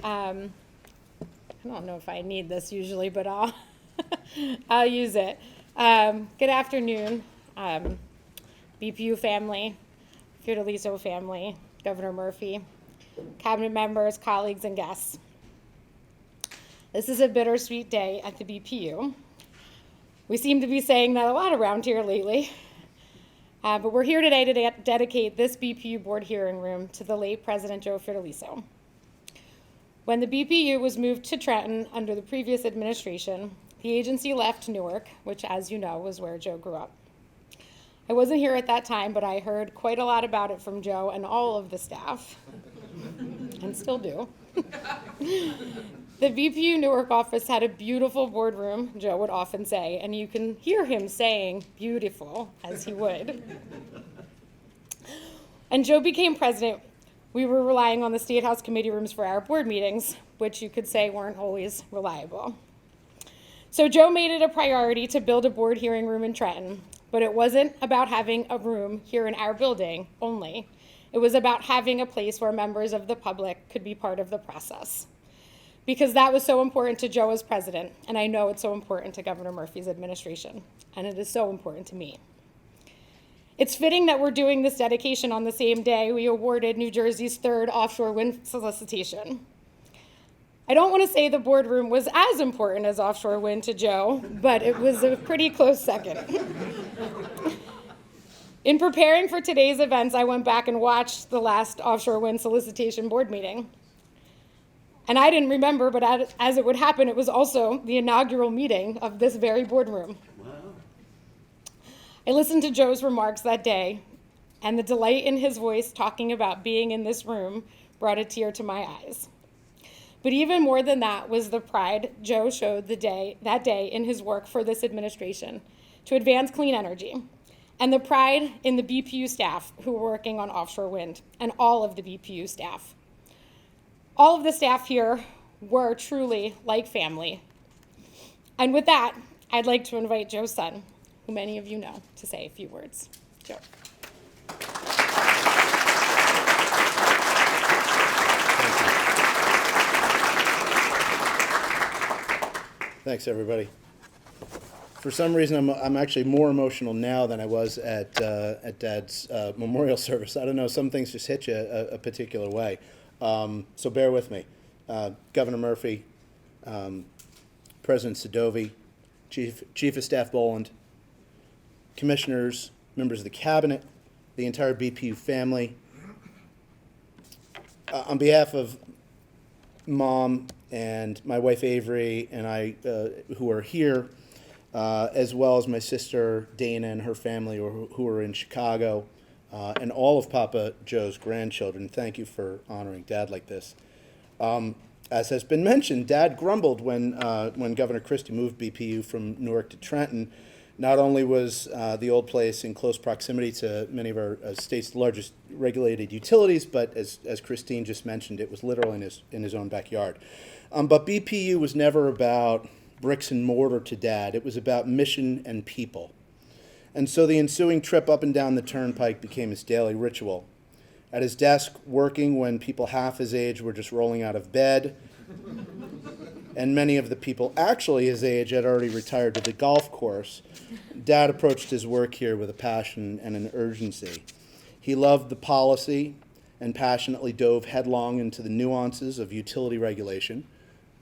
I don't know if I need this usually, but I'll use it. Good afternoon, BPU family, Fiordaliso family, Governor Murphy, cabinet members, colleagues, and guests. This is a bittersweet day at the BPU. We seem to be saying that a lot around here lately. But we're here today to dedicate this BPU board hearing room to the late President Joe Fiordaliso. When the BPU was moved to Trenton under the previous administration, the agency left Newark, which, as you know, was where Joe grew up. I wasn't here at that time, but I heard quite a lot about it from Joe and all of the staff, and still do. The BPU Newark office had a beautiful boardroom, Joe would often say, and you can hear him saying beautiful as he would. And Joe became president. We were relying on the State House committee rooms for our board meetings, which you could say weren't always reliable. So Joe made it a priority to build a board hearing room in Trenton, but it wasn't about having a room here in our building only. It was about having a place where members of the public could be part of the process. Because that was so important to Joe as president, and I know it's so important to Governor Murphy's administration, and it is so important to me. It's fitting that we're doing this dedication on the same day we awarded New Jersey's third offshore wind solicitation. I don't want to say the boardroom was as important as offshore wind to Joe, but it was a pretty close second. In preparing for today's events, I went back and watched the last offshore wind solicitation board meeting. And I didn't remember, but as it would happen, it was also the inaugural meeting of this very boardroom. Wow. I listened to Joe's remarks that day, and the delight in his voice talking about being in this room brought a tear to my eyes. But even more than that was the pride Joe showed that day in his work for this administration to advance clean energy, and the pride in the BPU staff who were working on offshore wind, and all of the BPU staff. All of the staff here were truly like family. And with that, I'd like to invite Joe's son, who many of you know, to say a few words. Joe. Thanks, everybody. For some reason, I'm actually more emotional now than I was at Dad's memorial service. I don't know, some things just hit you a particular way. So bear with me. Governor Murphy, President Sadovi, Chief of Staff Boland, commissioners, members of the cabinet, the entire BPU family. On behalf of Mom and my wife Avery and I, who are here, as well as my sister Dana and her family who are in Chicago, and all of Papa Joe's grandchildren, thank you for honoring Dad like this. As has been mentioned, Dad grumbled when Governor Christie moved BPU from Newark to Trenton. Not only was the old place in close proximity to many of our state's largest regulated utilities, but as Christine just mentioned, it was literally in his own backyard. But BPU was never about bricks and mortar to Dad. It was about mission and people. And so the ensuing trip up and down the turnpike became his daily ritual. At his desk, working when people half his age were just rolling out of bed, and many of the people actually his age had already retired to the golf course, Dad approached his work here with a passion and an urgency. He loved the policy and passionately dove headlong into the nuances of utility regulation,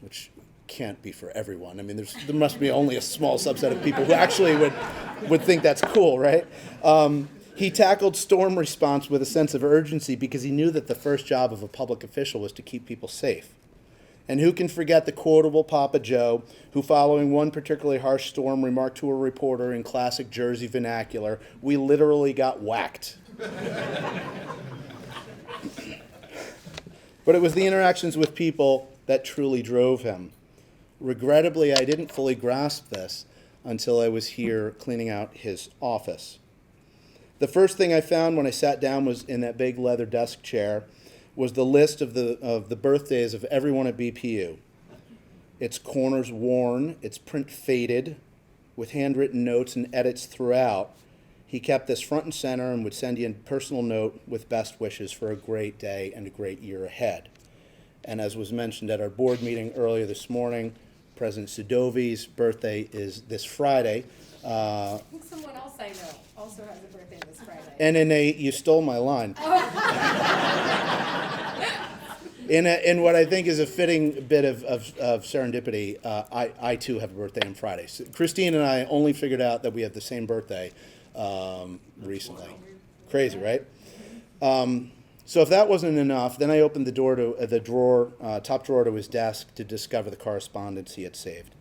which can't be for everyone. I mean, there must be only a small subset of people who actually would think that's cool, right? He tackled storm response with a sense of urgency because he knew that the first job of a public official was to keep people safe. And who can forget the quotable Papa Joe, who following one particularly harsh storm remarked to a reporter in classic Jersey vernacular, "We literally got whacked." But it was the interactions with people that truly drove him. Regrettably, I didn't fully grasp this until I was here cleaning out his office. The first thing I found when I sat down was in that big leather desk chair was the list of the birthdays of everyone at BPU. Its corners worn, its print faded, with handwritten notes and edits throughout. He kept this front and center and would send you a personal note with best wishes for a great day and a great year ahead. And as was mentioned at our board meeting earlier this morning, President Sadovi's birthday is this Friday. I think someone else I know also has a birthday this Friday. And you stole my line. In what I think is a fitting bit of serendipity, I too have a birthday on Friday. So Christine and I only figured out that we have the same birthday recently. Crazy, right? So if that wasn't enough, then I opened the top drawer to his desk to discover the correspondence he had saved.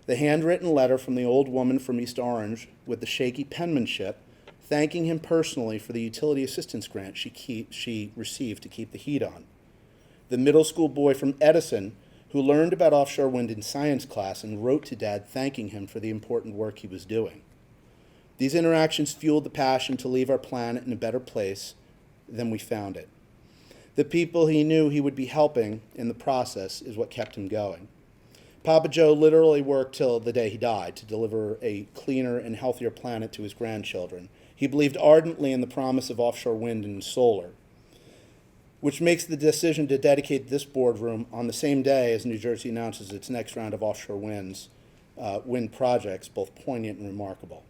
The handwritten letter from the old woman from East Orange with the shaky penmanship thanking him personally for the utility assistance grant she received to keep the heat on. The middle school boy from Edison who learned about offshore wind in science class and wrote to Dad thanking him for the important work he was doing. These interactions fueled the passion to leave our planet in a better place than we found it. The people he knew he would be helping in the process is what kept him going. Papa Joe literally worked till the day he died to deliver a cleaner and healthier planet to his grandchildren. He believed ardently in the promise of offshore wind and solar, which makes the decision to dedicate this boardroom on the same day as New Jersey announces its next round of offshore wind projects both poignant and remarkable.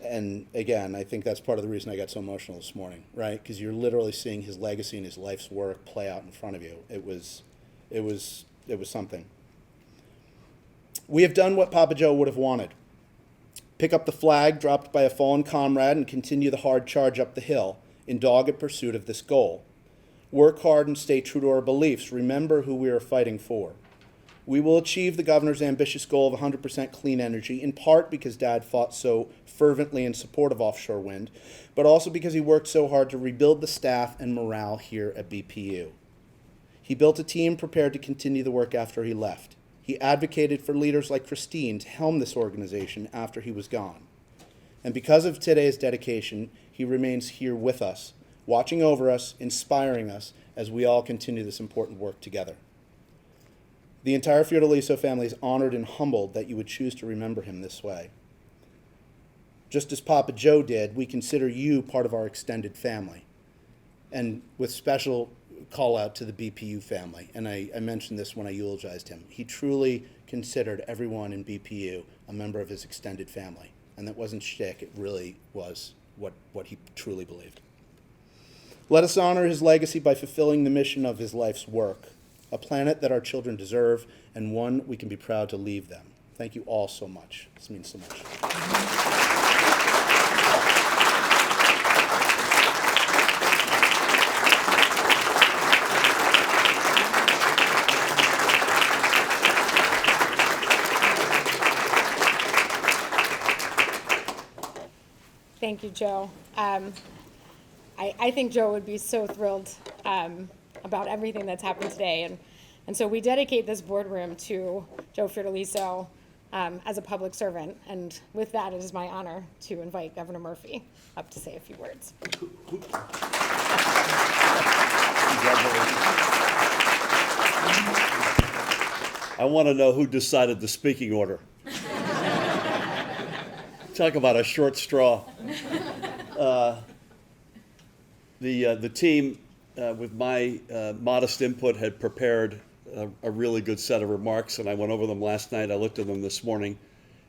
And again, I think that's part of the reason I got so emotional this morning, right? Because you're literally seeing his legacy and his life's work play out in front of you. It was something. We have done what Papa Joe would have wanted. Pick up the flag dropped by a fallen comrade and continue the hard charge up the hill in dogged pursuit of this goal. Work hard and stay true to our beliefs. Remember who we are fighting for. We will achieve the governor's ambitious goal of 100% clean energy, in part because Dad fought so fervently in support of offshore wind, but also because he worked so hard to rebuild the staff and morale here at BPU. He built a team prepared to continue the work after he left. He advocated for leaders like Christine to helm this organization after he was gone. And because of today's dedication, he remains here with us, watching over us, inspiring us as we all continue this important work together. The entire Fiordaliso family is honored and humbled that you would choose to remember him this way. Just as Papa Joe did, we consider you part of our extended family, and with special call out to the BPU family. And I mentioned this when I eulogized him. He truly considered everyone in BPU a member of his extended family. And that wasn't shtick, it really was what he truly believed. Let us honor his legacy by fulfilling the mission of his life's work, a planet that our children deserve and one we can be proud to leave them. Thank you all so much. This means so much. Thank you, Joe. I think Joe would be so thrilled about everything that's happened today. And so we dedicate this boardroom to Joe Fiordaliso as a public servant. And with that, it is my honor to invite Governor Murphy up to say a few words. I want to know who decided the speaking order. Talk about a short straw. The team, with my modest input, had prepared a really good set of remarks, and I went over them last night. I looked at them this morning,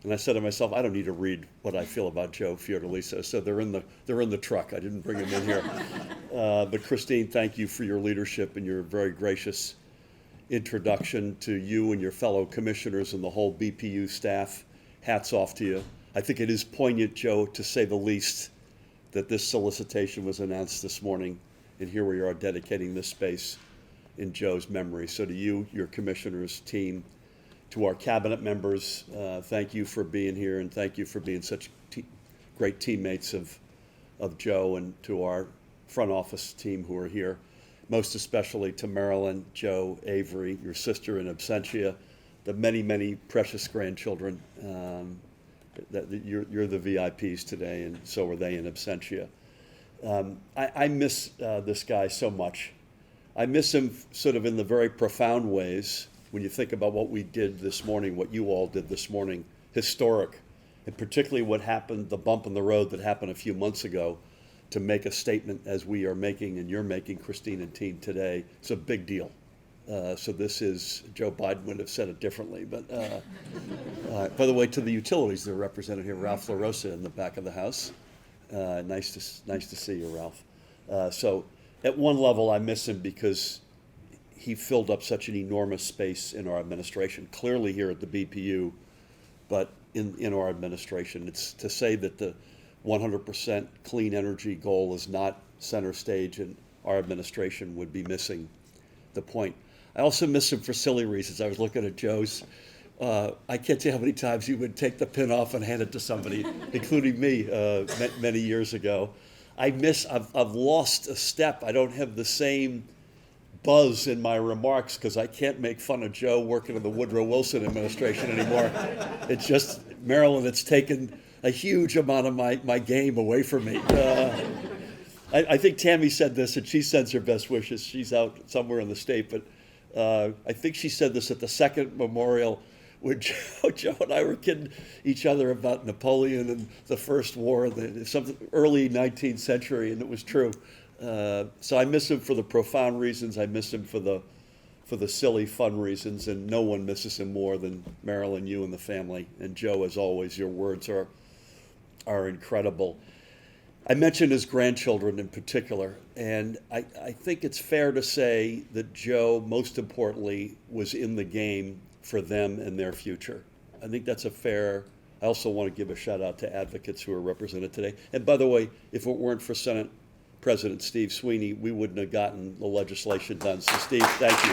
and I said to myself, I don't need to read what I feel about Joe Fiordaliso. So they're in the truck. I didn't bring them in here. But Christine, thank you for your leadership and your very gracious introduction to you and your fellow commissioners and the whole BPU staff. Hats off to you. I think it is poignant, Joe, to say the least, that this solicitation was announced this morning, and here we are dedicating this space in Joe's memory. So to you, your commissioners, team, to our cabinet members, thank you for being here, and thank you for being such great teammates of Joe, and to our front office team who are here, most especially to Marilyn, Joe, Avery, your sister in absentia, the many, many precious grandchildren. You're the VIPs today, and so are they in absentia. I miss this guy so much. I miss him sort of in the very profound ways when you think about what we did this morning, what you all did this morning, historic, and particularly what happened, the bump in the road that happened a few months ago, to make a statement as we are making and you're making, Christine and team, today. It's a big deal. So this is, Joe Biden would have said it differently, but by the way, to the utilities, they're represented here, Ralph LaRosa in the back of the house. Nice to see you, Ralph. So at one level, I miss him because he filled up such an enormous space in our administration, clearly here at the BPU, but in our administration. It's to say that the 100% clean energy goal is not center stage in our administration would be missing the point. I also miss him for silly reasons. I was looking at Joe's. I can't tell you how many times he would take the pin off and hand it to somebody, including me, many years ago. I've lost a step. I don't have the same buzz in my remarks because I can't make fun of Joe working in the Woodrow Wilson administration anymore. It's just, Maryland, it's taken a huge amount of my game away from me. I think Tammy said this, and she sends her best wishes. She's out somewhere in the state, but I think she said this at the second memorial when Joe and I were kidding each other about Napoleon and the First War, something early 19th century, and it was true. So I miss him for the profound reasons. I miss him for the silly, fun reasons, and no one misses him more than Marilyn, you and the family. And Joe, as always, your words are incredible. I mentioned his grandchildren in particular, and I think it's fair to say that Joe, most importantly, was in the game for them and their future. I think that's a fair. I also want to give a shout out to advocates who are represented today. And by the way, if it weren't for Senate President Steve Sweeney, we wouldn't have gotten the legislation done. So Steve, thank you.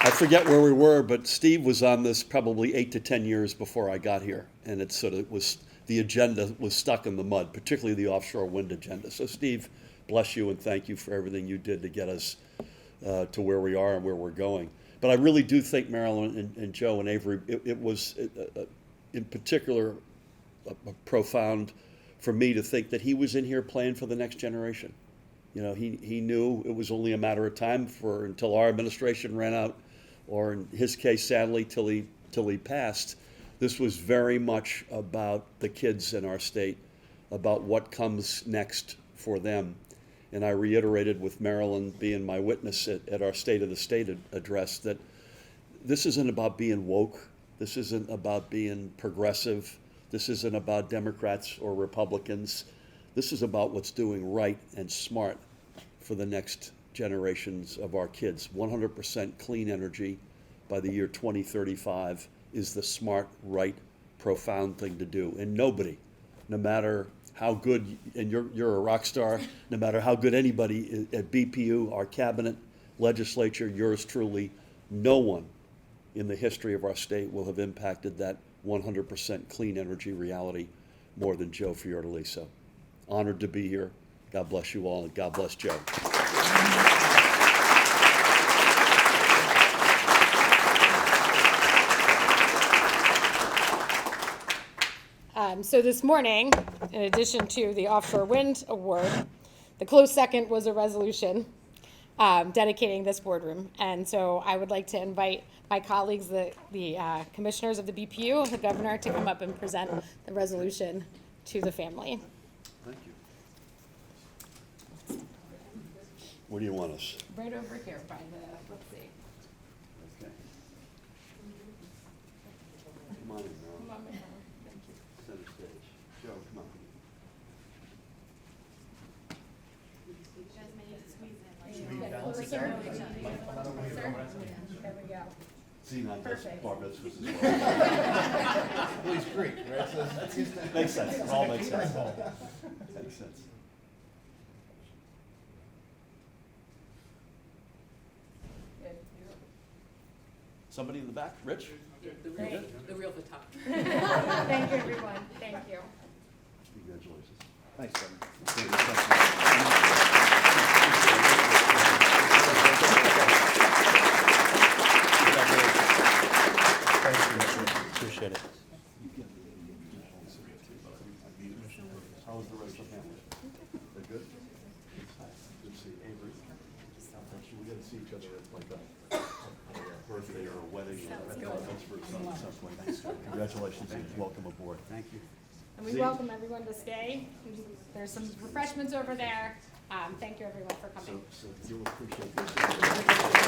I forget where we were, but Steve was on this probably 8 to 10 years before I got here, and it sort of was, the agenda was stuck in the mud, particularly the offshore wind agenda. So Steve, bless you and thank you for everything you did to get us to where we are and where we're going. But I really do think Marilyn and Joe and Avery, it was in particular profound for me to think that he was in here playing for the next generation. You know, he knew it was only a matter of time until our administration ran out, or in his case, sadly, till he passed. This was very much about the kids in our state, about what comes next for them. And I reiterated with Marilyn being my witness at our State of the State address that this isn't about being woke. This isn't about being progressive. This isn't about Democrats or Republicans. This is about what's doing right and smart for the next generations of our kids. 100% clean energy by the year 2035 is the smart, right, profound thing to do. And nobody, no matter how good, and you're a rock star, no matter how good anybody at BPU, our cabinet, legislature, yours truly, no one in the history of our state will have impacted that 100% clean energy reality more than Joe Fiordaliso. Honored to be here. God bless you all, and God bless Joe. So this morning, in addition to the offshore wind award, the close second was a resolution dedicating this boardroom. And so I would like to invite my colleagues, the commissioners of the BPU, the governor, to come up and present the resolution to the family. Thank you. Where do you want us? Right over here by the, let's see. Okay. Come on in, Marilyn. Come on, Marilyn. Thank you. Center stage. Joe, come on. There we go. See, not just Perfect. bar mitzvahs as well. Please Creek, right? Makes sense. It all makes sense. Makes sense. Somebody in the back? Rich? The real photographer. Thank you, everyone. Thank you. Congratulations. Thanks, Kevin. Appreciate it. How was the rest of the family? They're good? Good to see Avery. We got to see each other at like a birthday or a wedding. That's for some point. Congratulations and welcome aboard. Thank you. And we welcome everyone to stay. There's some refreshments over there. Thank you everyone for coming. So you'll appreciate this.